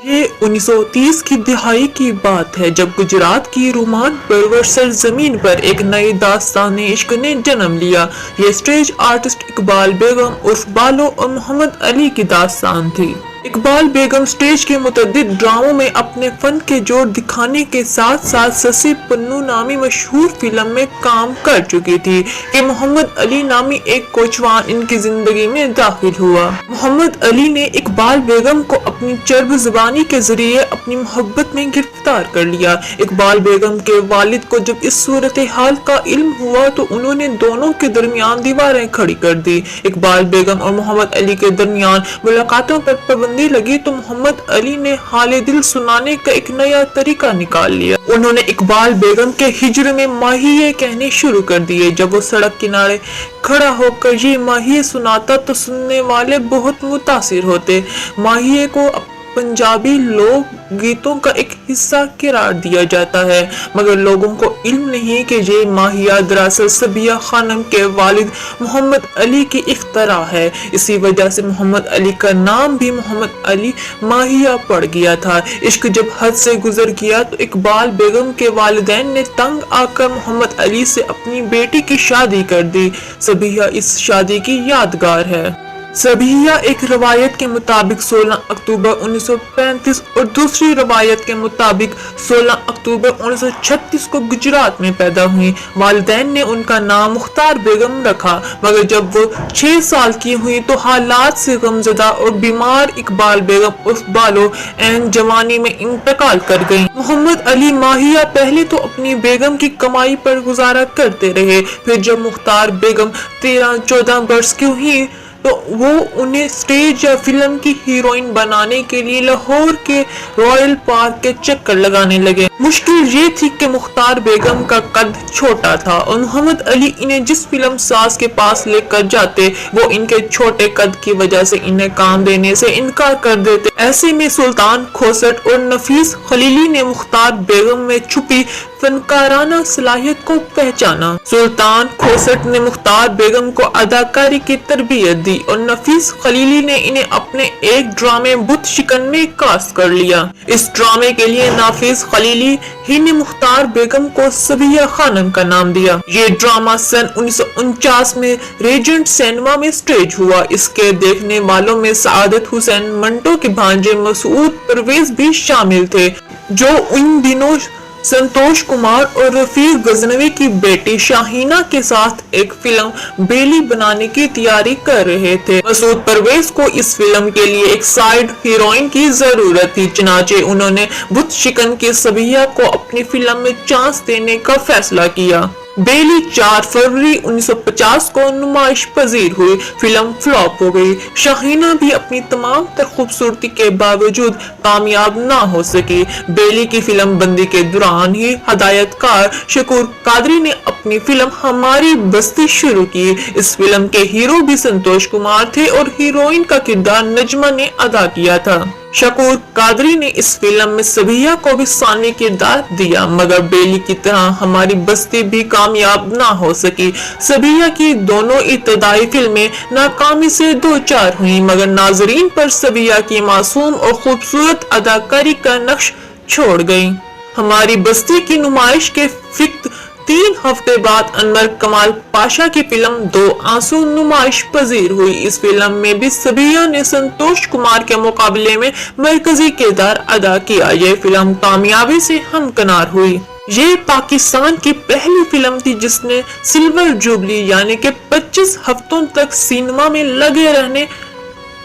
یہ 1930 کی دہائی کی بات ہے جب گجرات کی رومان پرور سرزمین پر ایک نئی داستان عشق نے جنم لیا۔ یہ اسٹیج آرٹسٹ اقبال بیگم عرف بالو اور محمد علی کی داستان تھی۔ اقبال بیگم اسٹیج کے متعدد ڈراموں میں اپنے فن کے جوڑ دکھانے کے ساتھ ساتھ سسی پنو نامی مشہور فلم میں کام کر چکی تھی کہ محمد علی نامی ایک کوچوان ان کی زندگی میں داخل ہوا۔ محمد علی نے اقبال بیگم کو اپنی چرب زبانی کے ذریعے اپنی محبت میں گرفتار کر لیا۔ اقبال بیگم کے والد کو جب اس صورتحال کا علم ہوا تو انہوں نے دونوں کے درمیان دیواریں کھڑی کر دی۔ اقبال بیگم اور محمد علی کے درمیان ملاقاتوں پر پابندی لگی تو محمد علی نے حال دل سنانے کا ایک نیا طریقہ نکال لیا۔ انہوں نے اقبال بیگم کے ہجر میں ماہیے کہنے شروع کر دیے۔ جب وہ سڑک کنارے کھڑا ہو کر یہ ماہیے سناتا تو سننے والے بہت متاثر ہوتے۔ ماہیے کو پنجابی لوک گیتوں کا ایک حصہ قرار دیا جاتا ہے، مگر لوگوں کو علم نہیں کہ یہ ماہیہ دراصل صبیہ خانم کے والد محمد علی کی اختراع ہے۔ اسی وجہ سے محمد علی کا نام بھی محمد علی ماہیہ پڑ گیا تھا۔ عشق جب حد سے گزر گیا تو اقبال بیگم کے والدین نے تنگ آ کر محمد علی سے اپنی بیٹی کی شادی کر دی۔ صبیہ اس شادی کی یادگار ہے۔ صبیہ ایک روایت کے مطابق 16 اکتوبر 1935 اور دوسری روایت کے مطابق 16 اکتوبر 1936 کو گجرات میں پیدا ہوئی۔ والدین نے ان کا نام مختار بیگم رکھا، مگر جب وہ 6 سال کی ہوئی تو حالات سے غمزدہ اور بیمار اقبال بیگم عرف بالو عین جوانی میں انتقال کر گئیں۔ محمد علی ماہیہ پہلے تو اپنی بیگم کی کمائی پر گزارا کرتے رہے، پھر جب مختار بیگم 13-14 برس کی ہوئی تو وہ انہیں سٹیج یا فلم کی ہیروئن بنانے کے لیے لاہور کے رائل پارک کے چکر لگانے لگے۔ مشکل یہ تھی کہ مختار بیگم کا قد چھوٹا تھا اور محمد علی انہیں جس فلم ساز کے پاس لے کر جاتے وہ ان کے چھوٹے قد کی وجہ سے انہیں کام دینے سے انکار کر دیتے۔ ایسے میں سلطان کھوسٹ اور نفیس خلیلی نے مختار بیگم میں چھپی فنکارانہ صلاحیت کو پہچانا۔ سلطان کھوسٹ نے مختار بیگم کو اداکاری کی تربیت دی اور نفیس خلیلی نے انہیں اپنے ایک ڈرامے بت شکن میں کاسٹ کر لیا۔ اس ڈرامے کے لیے نفیس خلیلی ہی نے مختار بیگم کو صبیہ خانم کا نام دیا۔ یہ ڈرامہ سن 1949 میں ریجنٹ سینما میں سٹیج ہوا۔ اس کے دیکھنے والوں میں سعادت حسین منٹو کے بھانجے مسعود پرویز بھی شامل تھے، جو ان دنوں سنتوش کمار اور رفیق غزنوی کی بیٹی شاہینہ کے ساتھ ایک فلم بیلی بنانے کی تیاری کر رہے تھے۔ مسعود پرویز کو اس فلم کے لیے ایک سائیڈ ہیروئن کی ضرورت تھی، چنانچہ انہوں نے بت شکن کی صبیہ کو اپنی فلم میں چانس دینے کا فیصلہ کیا۔ بیلی 4 فروری 1950 کو نمائش پذیر ہوئی۔ فلم فلاپ ہو گئی۔ شاہینہ بھی اپنی تمام تر خوبصورتی کے باوجود کامیاب نہ ہو سکی۔ بیلی کی فلم بندی کے دوران ہی ہدایت کار شکور قادری نے اپنی فلم ہماری بستی شروع کی۔ اس فلم کے ہیرو بھی سنتوش کمار تھے اور ہیروئن کا کردار نجمہ نے ادا کیا تھا۔ شکور قادری نے اس فلم میں صبیہ کو بھی ثانی کردار دیا، مگر بیلی کی طرح ہماری بستی بھی کامیاب نہ ہو سکی۔ صبیہ کی دونوں ابتدائی فلمیں ناکامی سے دوچار ہوئیں، مگر ناظرین پر صبیہ کی معصوم اور خوبصورت اداکاری کا نقش چھوڑ گئیں۔ ہماری بستی کی نمائش کے فقط 3 ہفتے بعد انور کمال پاشا کی فلم 2 آنسو نمائش پذیر ہوئی۔ اس فلم میں بھی صبیہ نے سنتوش کمار کے مقابلے میں مرکزی کردار ادا کیا۔ یہ فلم کامیابی سے ہمکنار ہوئی۔ یہ پاکستان کی پہلی فلم تھی جس نے سلور جوبلی یعنی کہ 25 ہفتوں تک سینما میں لگے رہنے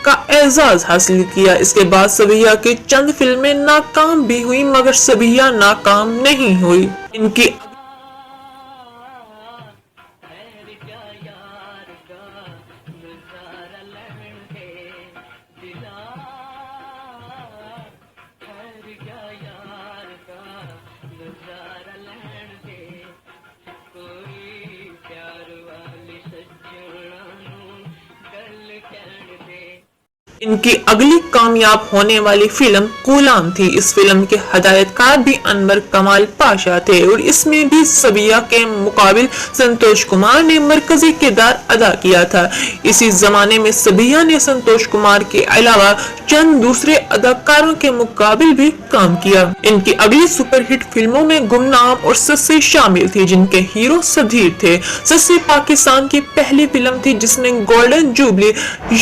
کا اعزاز حاصل کیا۔ اس کے بعد صبیہ کی چند فلمیں ناکام بھی ہوئی، مگر صبیہ ناکام نہیں ہوئی۔ ان کی ان کی اگلی کامیاب ہونے والی فلم غلام تھی۔ اس فلم کے ہدایت کار بھی انور کمال پاشا تھے اور اس میں بھی صبیہ کے مقابل سنتوش کمار نے مرکزی کردار ادا کیا تھا۔ اسی زمانے میں صبیہ نے سنتوش کمار کے علاوہ چند دوسرے اداکاروں کے مقابل بھی کام کیا۔ ان کی اگلی سپر ہٹ فلموں میں گمنام اور سسے شامل تھی، جن کے ہیرو سدھیر تھے۔ سسے پاکستان کی پہلی فلم تھی جس نے گولڈن جوبلی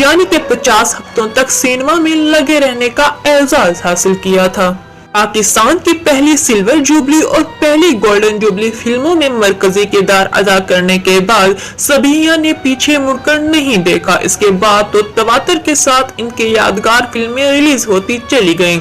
یعنی کہ 50 ہفتوں تک سینما میں لگے رہنے کا اعزاز حاصل کیا تھا۔ پاکستان کی پہلی سلور جوبلی اور پہلی گولڈن جوبلی فلموں میں مرکزی کردار ادا کرنے کے بعد صبیہ نے پیچھے مڑ کر نہیں دیکھا۔ اس کے بعد تو تواتر کے ساتھ ان کی یادگار فلمیں ریلیز ہوتی چلی گئیں،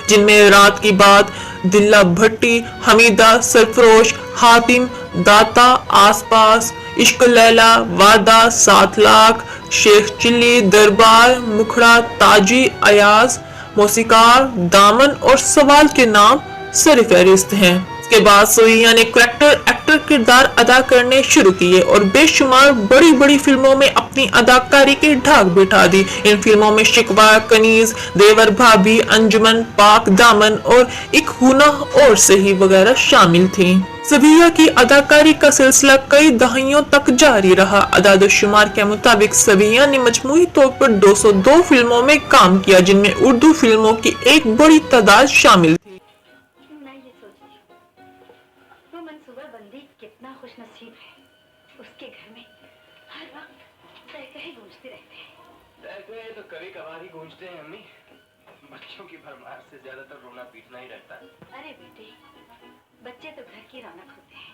جن میں رات کی بات، دلہ بھٹی، حمیدہ، سرفروش، حاتم، داتا، آس پاس، عشق لیلا، وعدہ، 7 لاکھ، شیخ چلی، دربار، مکھڑا، تاجی، ایاز، موسیقار، دامن اور سوال کے نام سر فہرست ہیں۔ اس کے بعد صبیہ نے کریکٹر ایکٹر کردار ادا کرنے شروع کیے اور بے شمار بڑی بڑی فلموں میں اپنی اداکاری کی ڈھاک بٹھا دی۔ ان فلموں میں شکوہ، کنیز، دیور بھابھی، انجمن، پاک دامن اور ایک ہونا اور صحیح وغیرہ شامل تھیں۔ صبیہ کی اداکاری کا سلسلہ کئی دہائیوں تک جاری رہا۔ اعداد و شمار کے مطابق صبیہ نے مجموعی طور پر 202 فلموں میں کام کیا، جن میں اردو فلموں کی ایک بڑی تعداد شامل تھی۔ میں یہ سوچتی ہوں وہ منصوبہ بندی کتنا خوش نصیب ہے، اس کے گھر میں ہر وقت قہقہے گونجتے رہتے ہیں۔ قہقہے تو کبھی کبھار ہی گونجتے ہیں امی، بچوں کی بھرمار سے زیادہ تر رونا پیٹنا ہی رہتا ہے۔ ارے بیٹے، بچے تو گھر کی رونق ہوتے ہیں۔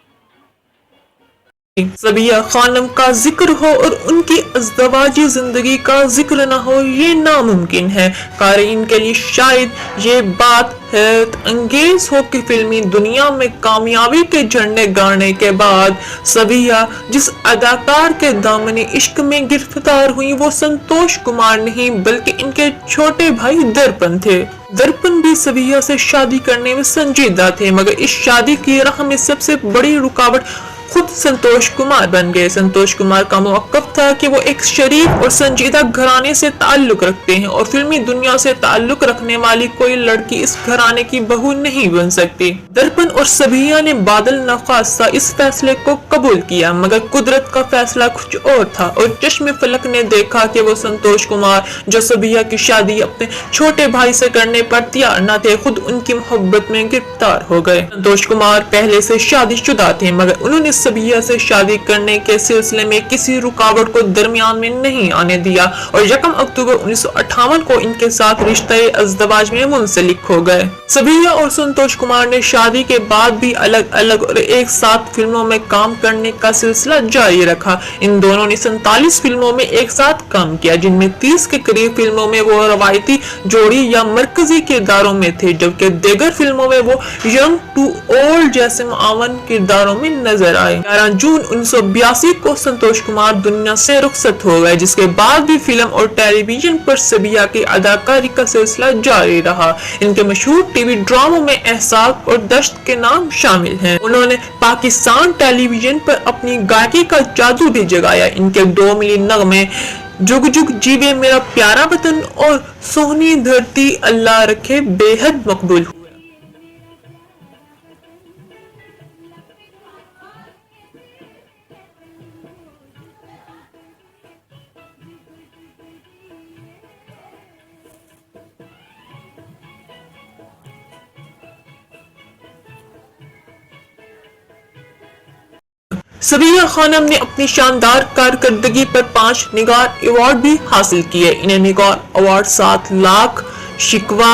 صبیہ خانم کا ذکر ہو اور ان کی ازدواجی زندگی کا ذکر نہ ہو یہ ناممکن ہے۔ قارئین کے لیے شاید یہ بات حیرت انگیز ہو کہ فلمی دنیا میں کامیابی کے جھنڈے گاڑنے کے بعد صبیہ جس اداکار کے دامن عشق میں گرفتار ہوئی وہ سنتوش کمار نہیں بلکہ ان کے چھوٹے بھائی درپن تھے۔ درپن بھی صبیہ سے شادی کرنے میں سنجیدہ تھے، مگر اس شادی کی راہ میں سب سے بڑی رکاوٹ خود سنتوش کمار بن گئے۔ سنتوش کمار کا موقف تھا کہ وہ ایک شریف اور سنجیدہ گھرانے سے تعلق رکھتے ہیں اور فلمی دنیا سے تعلق رکھنے والی کوئی لڑکی اس گھرانے کی بہو نہیں بن سکتی۔ درپن اور صبیہ نے بادل نخواستہ اس فیصلے کو قبول کیا، مگر قدرت کا فیصلہ کچھ اور تھا اور چشم فلک نے دیکھا کہ وہ سنتوش کمار جو صبیہ کی شادی اپنے چھوٹے بھائی سے کرنے پر تیار نہ تھے، خود ان کی محبت میں گرفتار ہو گئے۔ سنتوش کمار پہلے سے شادی شدہ تھے، مگر انہوں نے صبیہ سے شادی کرنے کے سلسلے میں کسی رکاوٹ کو درمیان میں نہیں آنے دیا اور 1 اکتوبر 1958 کو ان کے ساتھ رشتہ ازدواج میں منسلک ہو گئے۔ صبیہ اور سنتوش کمار نے شادی کے بعد بھی الگ الگ اور ایک ساتھ فلموں میں کام کرنے کا سلسلہ جاری رکھا۔ ان دونوں نے 47 فلموں میں ایک ساتھ کام کیا، جن میں 30 کے قریب فلموں میں وہ روایتی جوڑی یا مرکزی کرداروں میں تھے، جبکہ دیگر فلموں میں وہ ینگ ٹو اولڈ جیسے معاون کرداروں میں نظر آئے۔ 11 جون 1982 کو سنتوش کمار دنیا سے رخصت ہو گئے، جس کے بعد بھی فلم اور ٹیلی ویژن پر صبیہ کی اداکاری کا سلسلہ جاری رہا۔ ان کے مشہور ٹی وی ڈراموں میں احساس اور دشت کے نام شامل ہیں۔ انہوں نے پاکستان ٹیلی ویژن پر اپنی گائکی کا جادو بھی جگایا۔ ان کے 2 ملی نغمے جگ جگ جیوے میرا پیارا وطن اور سونی دھرتی اللہ رکھے بے حد مقبول ہوئے۔ صبیہ خانم نے اپنی شاندار کارکردگی پر 5 نگار ایوارڈ بھی حاصل کیے۔ انہیں نگار ایوارڈ 7 لاکھ، شکوہ،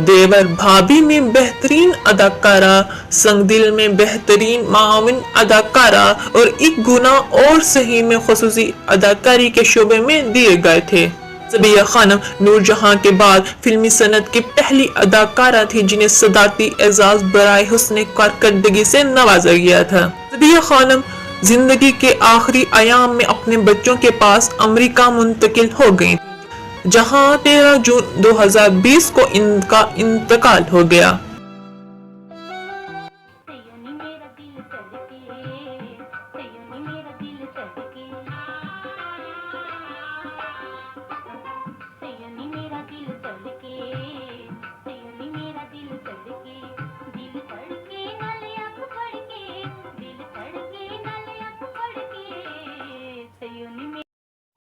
دیور بھابھی میں بہترین اداکارہ، سنگ دل میں بہترین معاون اداکارہ اور ایک گنا اور صحیح میں خصوصی اداکاری کے شعبے میں دیے گئے تھے۔ صبیہ خانم نور جہاں کے بعد فلمی صنعت کی پہلی اداکارہ تھی جنہیں صدارتی اعزاز برائے حسن کارکردگی سے نوازا گیا تھا۔ صبیہ خانم زندگی کے آخری ایام میں اپنے بچوں کے پاس امریکہ منتقل ہو گئیں، جہاں 13 جون 2020 کو ان کا انتقال ہو گیا۔